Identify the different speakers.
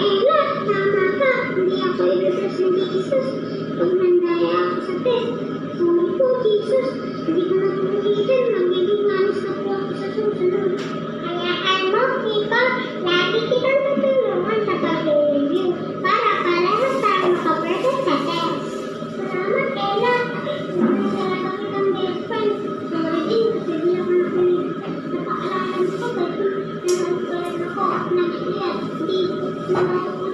Speaker 1: Tama ka. Hindi ako i-reverse ni Jesus. Pag nandaya ako sa test, sorry po, Jesus. Hindi ko na pulitin. Magiging manis na po ako sa susunod. Hayaan mo, Kiko. Lagi kitang tutulungan sa pag-review para parehas tayo makaperfect sa test. Salamat, Ella. Hindi talaga kitang best friend. Sorry din kasi di ako nakulit. Napakalaman ko kasi nanood ko rin ako. Nag-iyak. Hindi.